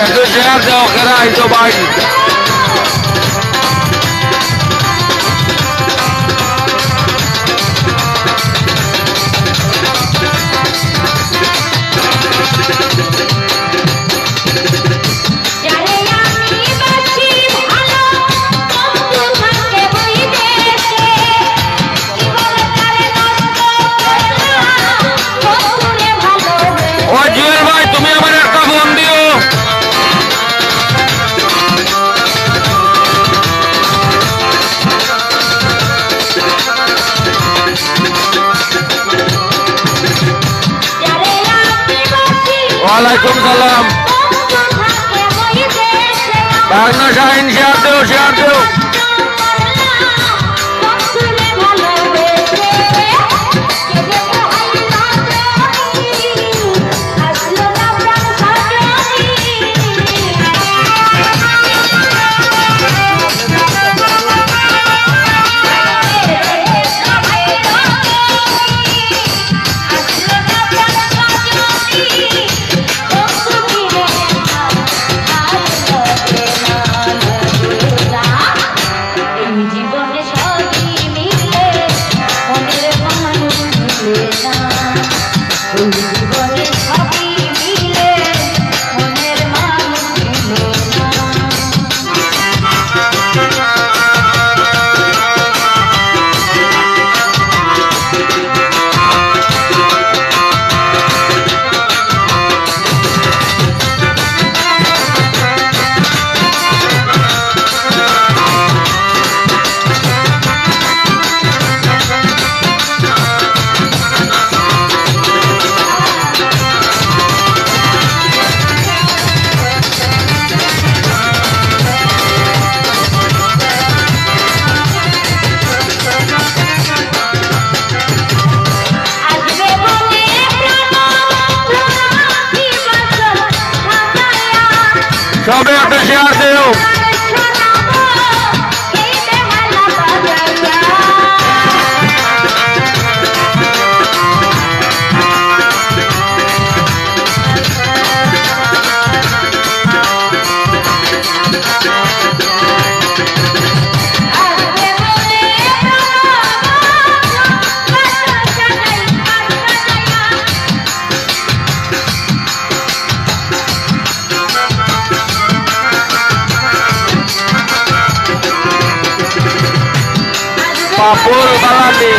একটু শেয়ার দাও খেলা আইতো ভাই ওয়ালাইকুম সালাম বাংলা শাহিন শেয়ার দেও সবে একটা শেয়ার দেও পাপড় বানাতে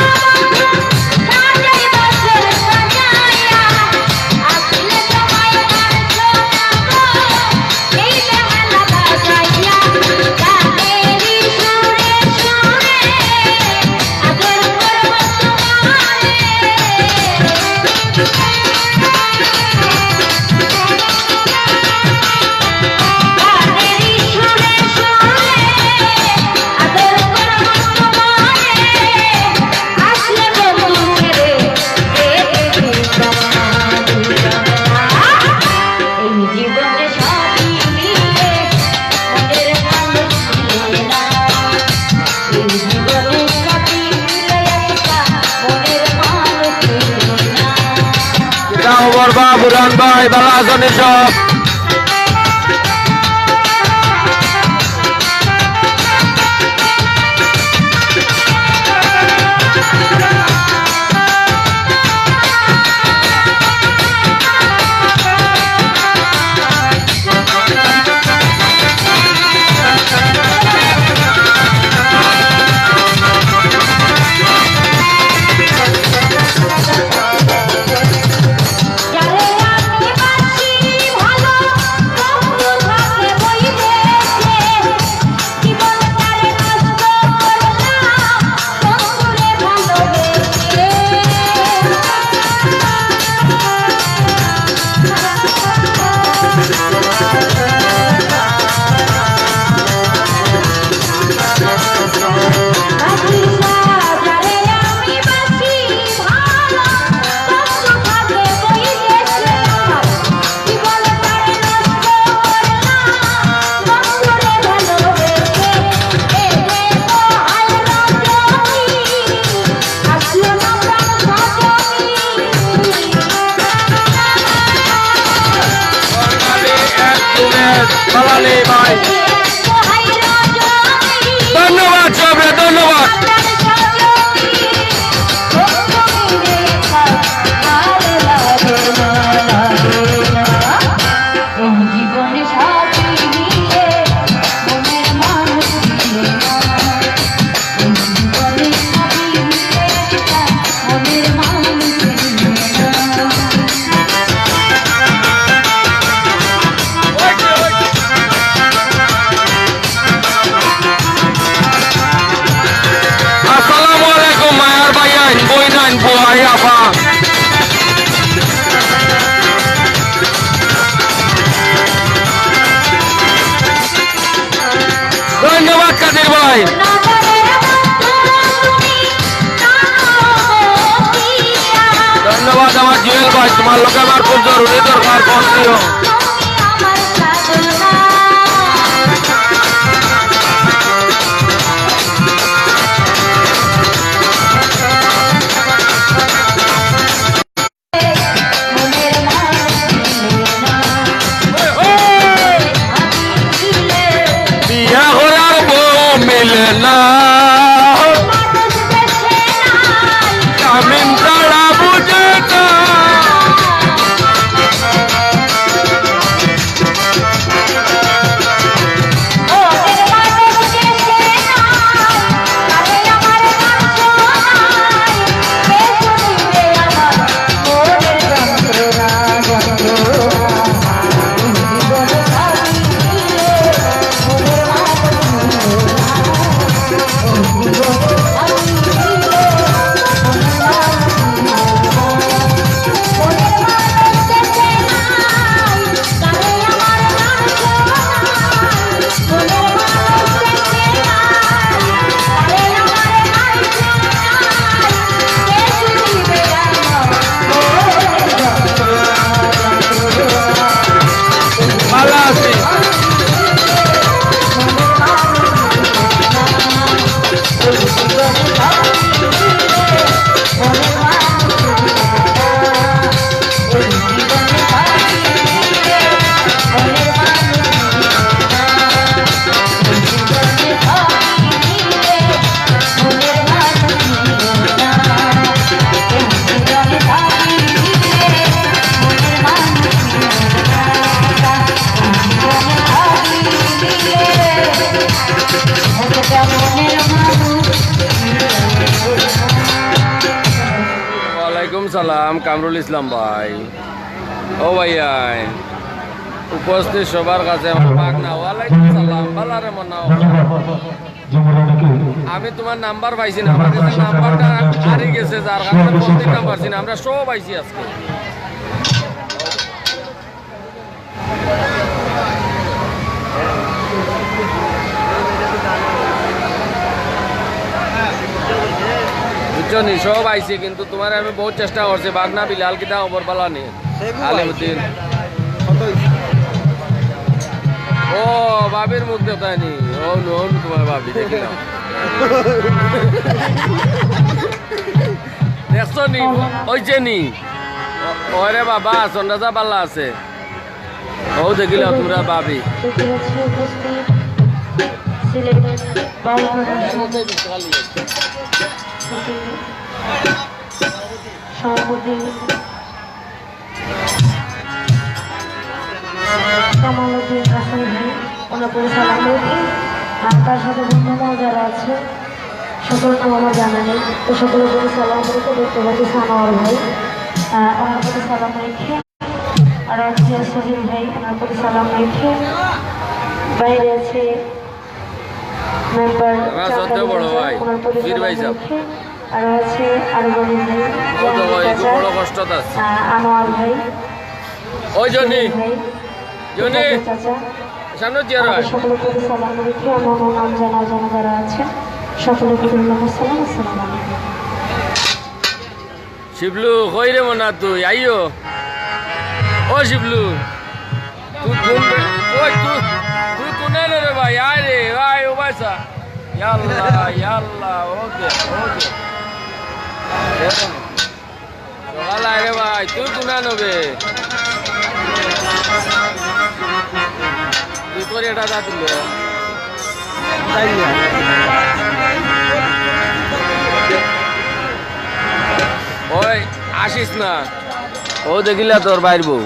বুরান ভাই ভালো আছেন সব ভালো বালা নেই ভাই ধন্যবাদ সবে ধন্যবাদ ধন্যবাদ কাদের ভাই ধন্যবাদ আমার জুয়েল ভাই তোমার লোক আমার খুব জরুরি দরকার ফোন দিও মিলনা কামিন ছাড়া বুঝে না সালাম কামরুল ইসলাম ভাই ও ভাইয়া উপস্থিত সবার কাছে আমার পাকনা ওয়ালাইকুম সালাম বালারে মনাও আমি তোমার নাম্বার পাইছি না আমার কাছে নাম্বারটা হারিয়ে গেছে যার কারণে বলতে না পারছি না আমরা সব পাইছি আজকে বুঝছনি সব আইছি কিন্তু তোমার আমি বহুত চেষ্টা করছি বাগনা বিলাল কিতা খবর পালা নি আলিমুদ্দিন ও বাবির মুখ দেখায় নি ও নো তোমার বাবি দেখিলাম দেখছো নি ওইছে নি ওরে বাবা সন্ধ্যাজা পাল্লা আছে ও দেখিলাম তোমরা বাবি সভাপতি কামালউদ্দিন হাসান ভাই ওনার পরিচালনা রয়েছে আর তার সাথে বন্ধুরাও যারা আছে সকল নাম আমার জানা নেই তো সকলের প্রতি সালাম করেছে দেখতে পাচ্ছি সানোয়ার ভাই ওনার প্রতি সালাম রেখে আর আছে সোহেল ভাই ওনার প্রতি সালাম রেখে বাইরে আছে মেম্বার ওনার প্রতি সালাম রেখে আর আছে আরগনি ভাই আনোয়ার ভাই ওই জনি জনি সামনে জিয়ার হয় সকলের প্রতি সালাম রেখে অন্যান্য নাম জানা যারা আছে সকলের প্রতি সালাম আসসালামু আলাইকুম শিবলু কই রে মনা তুই আইও ও শিবলু তুই কোন ওই তুই কোনে রে ভাই আয় রে ভাই ও ভাইসা ইয়াল্লাহ ওকে সকাল আয় রে ভাই তুই কোনা নবে তোর এটা যা দিল ওই আসিস না ও দেখিলা তোর বাইর বউ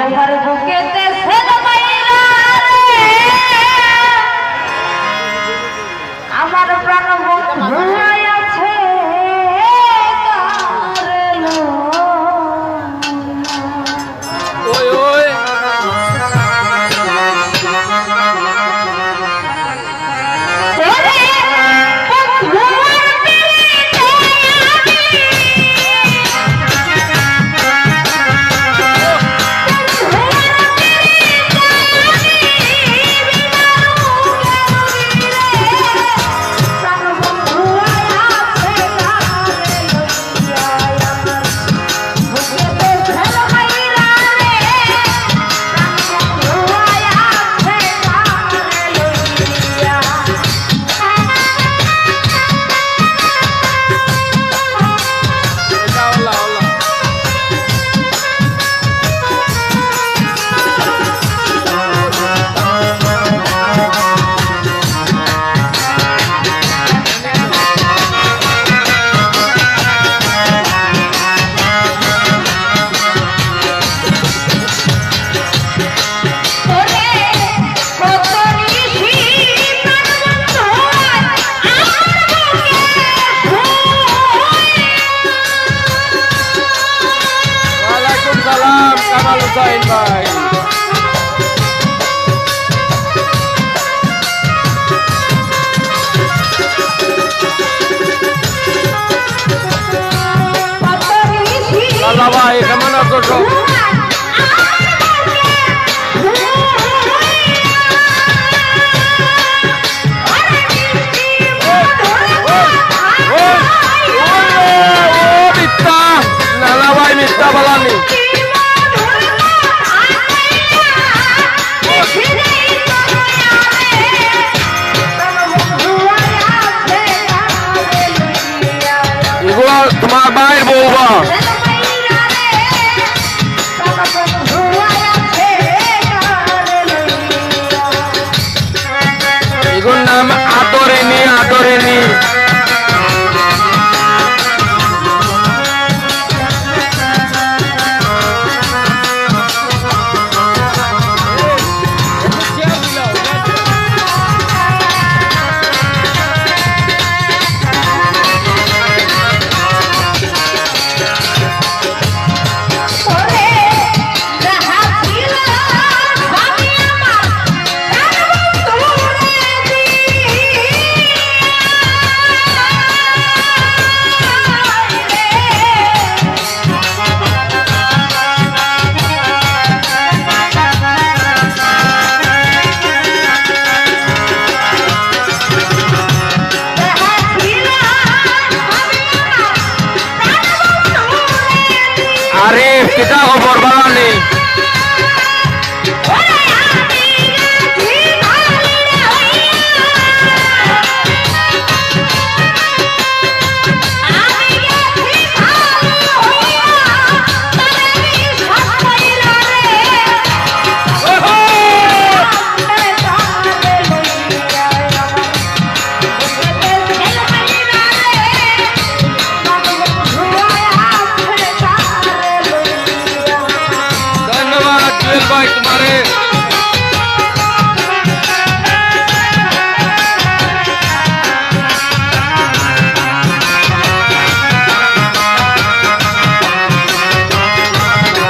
আমার বুকেতে ছেলে মাইরা রে, আমার প্রাণ ভুলাই আছে কারেলো। ওই ওই ওরে বন্ধুর পিড়িতে প্রাণ বন্ধু আছে কারেলো। আমার বুকেতে ছেলে মাইরা রে, প্রাণ বন্ধু আছে কারেলো। ওলা ওলা ওলা ওরে কত নিশি প্রাণ বন্ধু আমার বুকে ওয়ালাইকুম সালাম কামাল হুসাইন ভাই কত নিশি লালা ভাই কেমন আছো সব মিথ্যা লালা ভাই মিথ্যা বলানি এগুলো তোমার ভাইয়ের বউবা এগুলোর নাম আদরেনি আদরেনি আরে কিতা খবর বালানি ধন্যবাদ জুয়েল ভাই তোমারে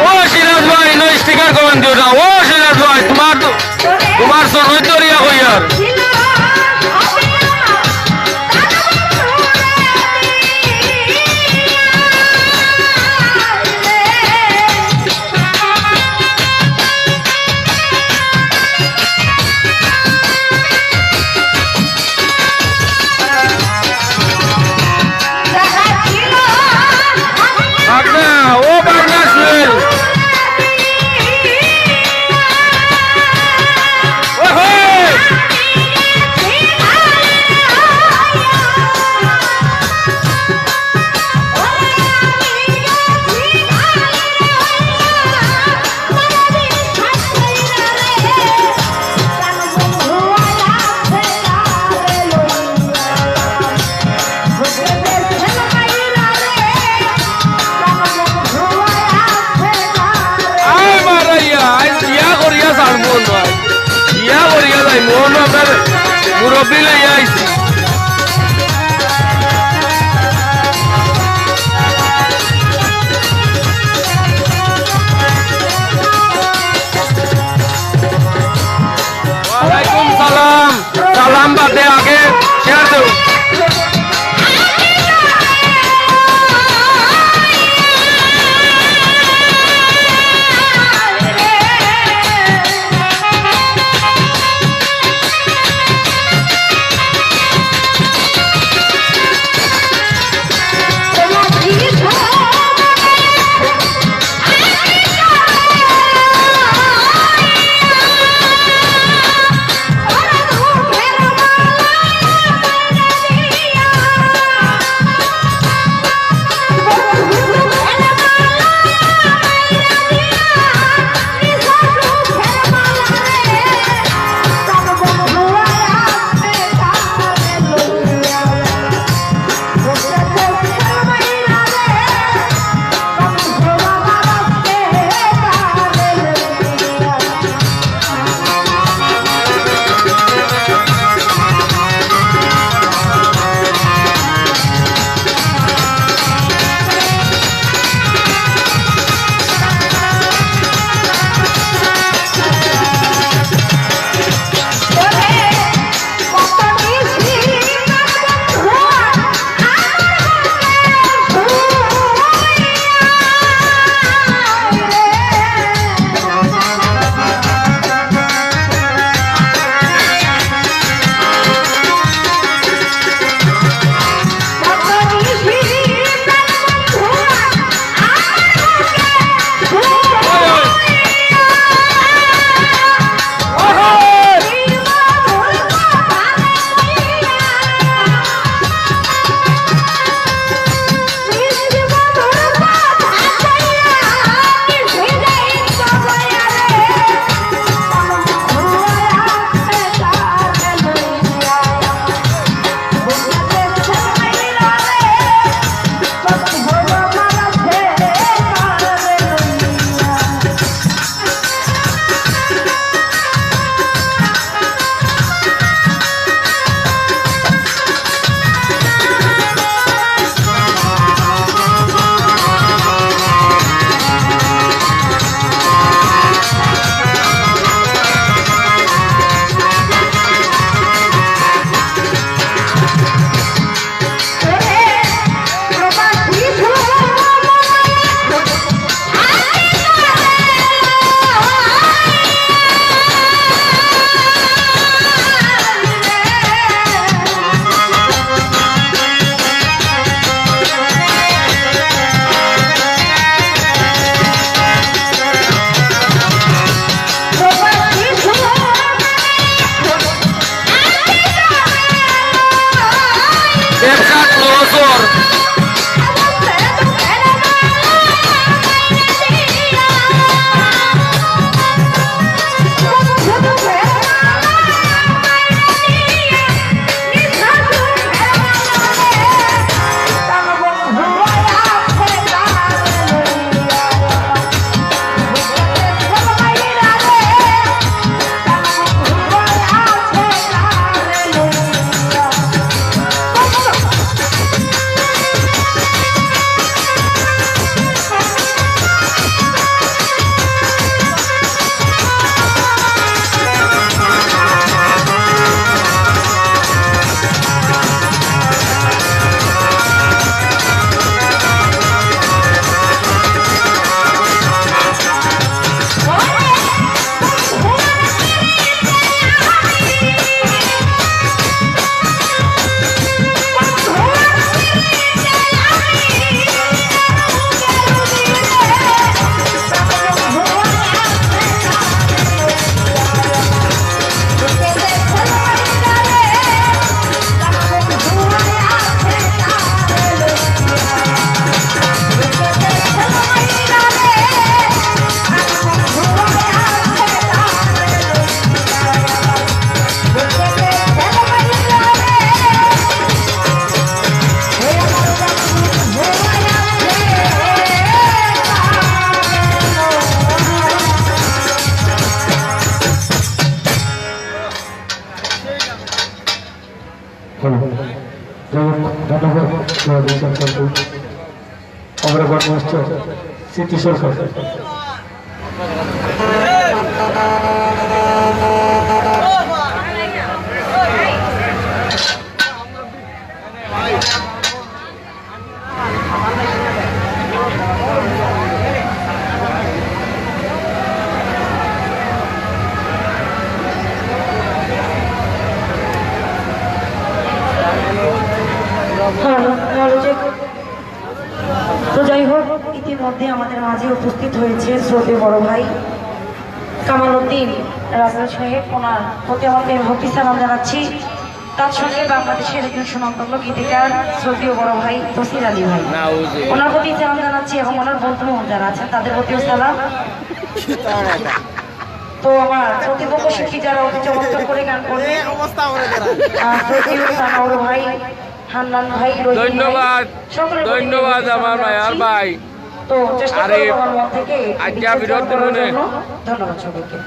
ও সিরাজ ভাই নো স্টিকার কমেন্ট দিও না ও সিরাজ ভাই তোমার সনৈতরিয়া কইয়ার বাগনা ও বাগনা সুয়েল ওই ভাই মোহন আপনার মুরব্বী লইয়া আইছি ওয়ালাইকুম সালাম সালাম বাদে আগে শেয়ার দেও অগ্রগণ্য মাস্টার স্মৃতি সরকার। তো যাই হোক, ইতিমধ্যে আমাদের মাঝে উপস্থিত হয়েছে শ্রদ্ধেয় বড় ভাই কামাল উদ্দিন রাজা সাহেব। ওনার প্রতি আমাদের ভক্তি সালাম জানাচ্ছি। তার সঙ্গে বাংলাদেশের একজন সুনামধন্য গীতিকার শ্রদ্ধেয় বড় ভাই তসির আলী ভাই, ওনার প্রতি সালাম জানাচ্ছি এবং ওনার বন্ধু যারা আছেন তাদের প্রতিও সালাম। তো আমার প্রতিপক্ষ শিল্পী যারা অতি চমৎকার করে গান করবে, শ্রদ্ধেয় সানাউর ভাই, হান্নান ভাই, ধন্যবাদ ধন্যবাদ আমার ভাইয়ার ভাই। তো চেষ্টা করব আমার মন থেকে আজ্ঞা বিরত মনে ধন্যবাদ সবাইকে।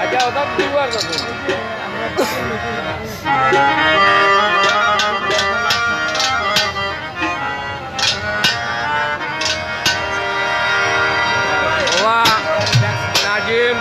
আজ্ঞা ওটা দুবার নাজিম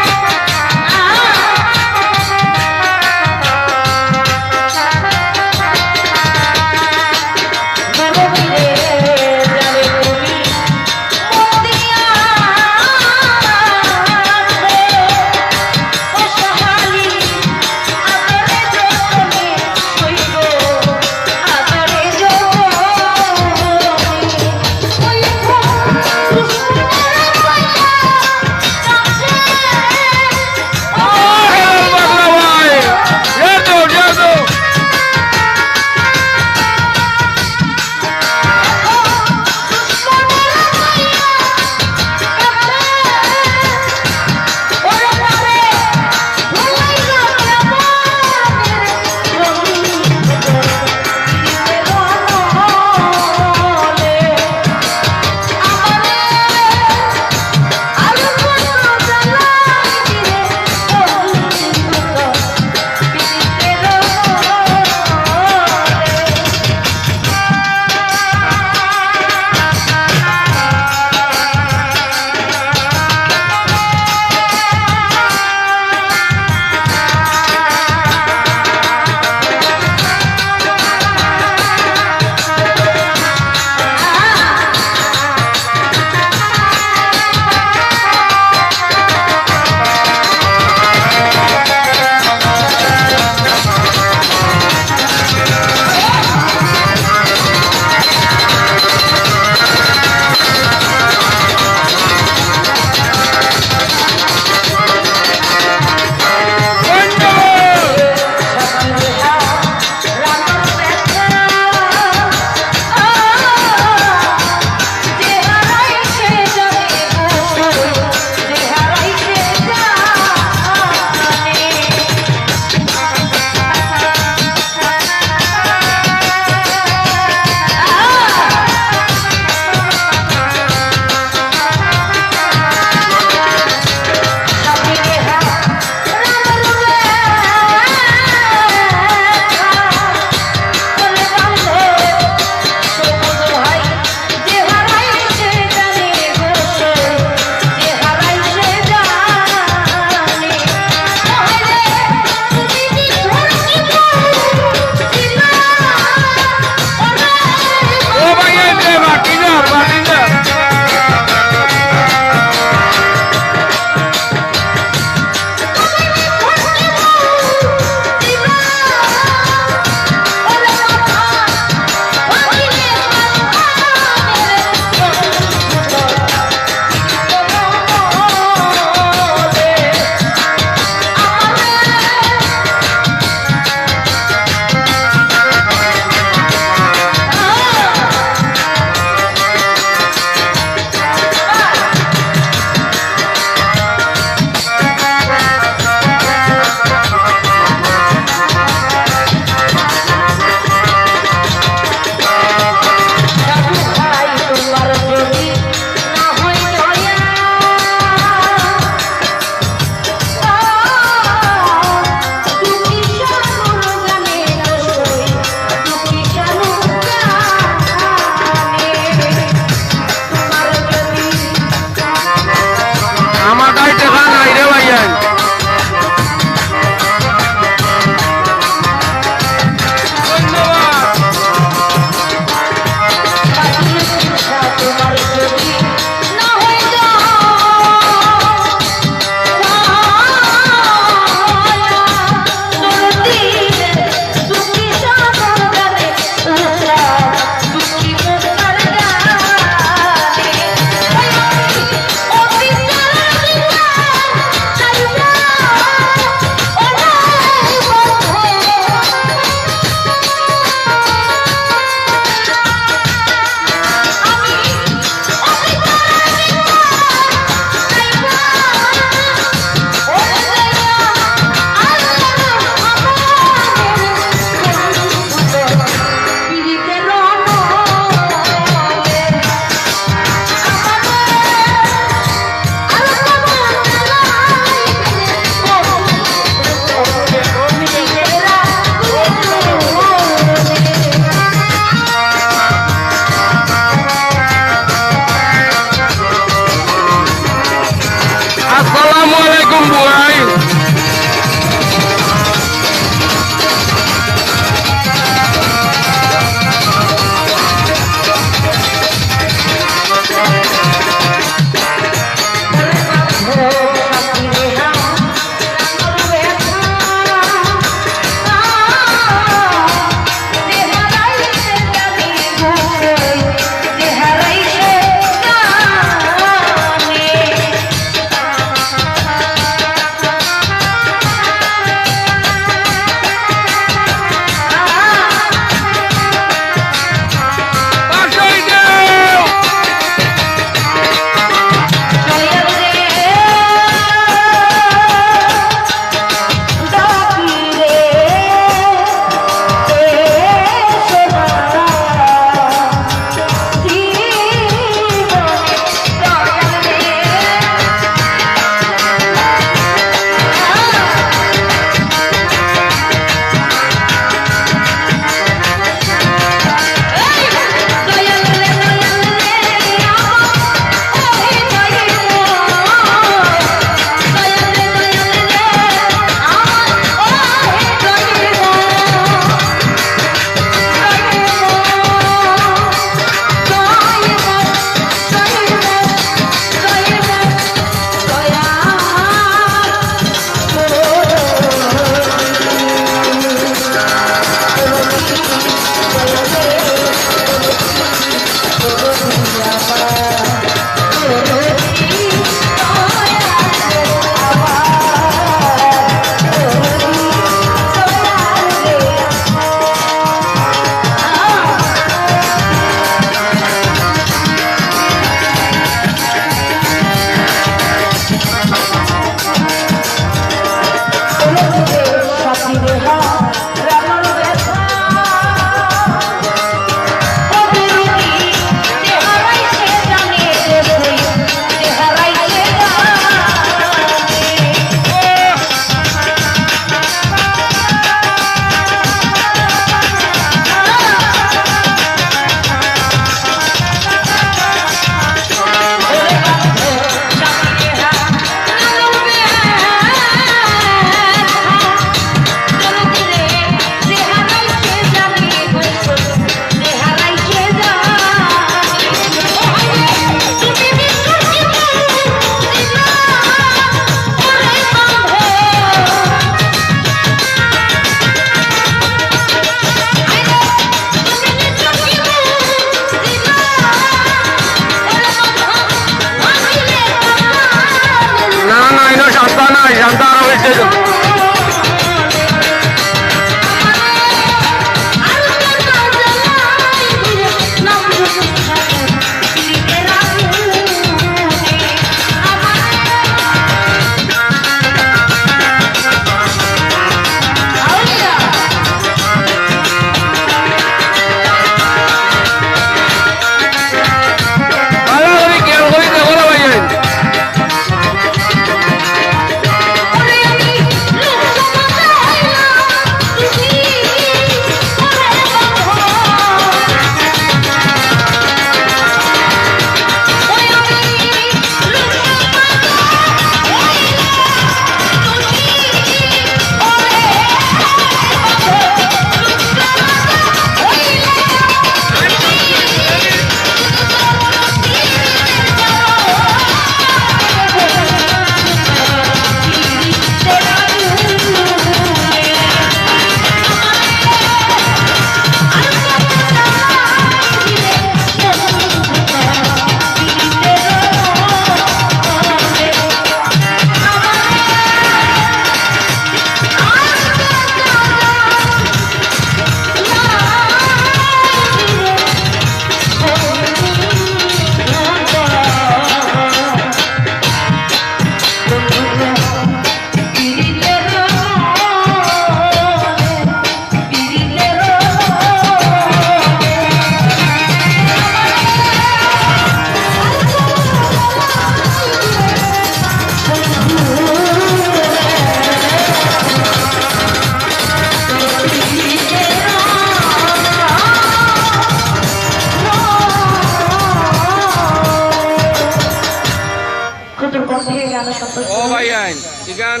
ও ভাই আইন ইগান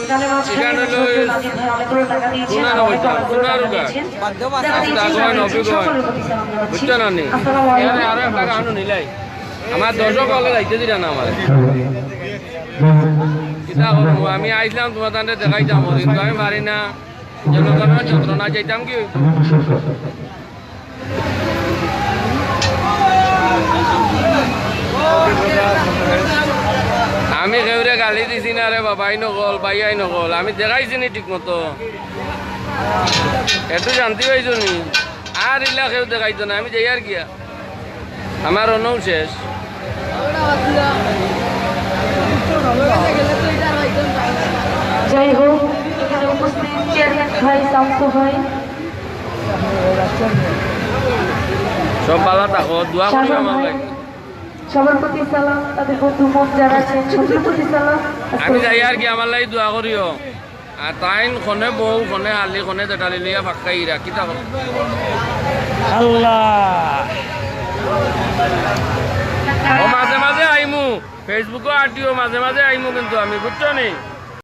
ইগান হলো সোনার হইতা সোনার উগা দাগন অভিগন বুঝছো না নি এখানে আরো একটা গান নিলাই আমার দর্শক হলে যাইতে দিরা না আমার কিতা করবো আমি আইছিলাম তোমার তান্ডে দেখাইতাম কিন্তু আমি পারি না জনগণের যন্ত্রণা চাইতাম কি আমি কেউরে গালি দিছি না রে বাবাই নকল বাইয়াই নকল আমি দেখাইছি নি ঠিক মতো একটু জানতে পাইছো নি আর ইলা কেউ দেখাইতো না আমি যাই আর গিয়া আমার অনৌ শেষ যাই হোক এখানে উপস্থিত চেয়ারম্যান ভাই শামসু ভাই সব পালা থাকো দোয়া করি আমার লাগে সবার প্রতি সালাম তাদের বন্ধু মন যারা আছেন সবার প্রতি সালাম আমি যাই আর কি আমার লাগে দোয়া করিও আর তাইন খনে বউ খনে হালি খনে দেটালি লিয়া ফাঁকাই রাখি থাকো আল্লাহ ও মাঝে মাঝে আইমু ফেসবুকও আটিও মাঝে মাঝে আইমু কিন্তু আমি বুঝছো নি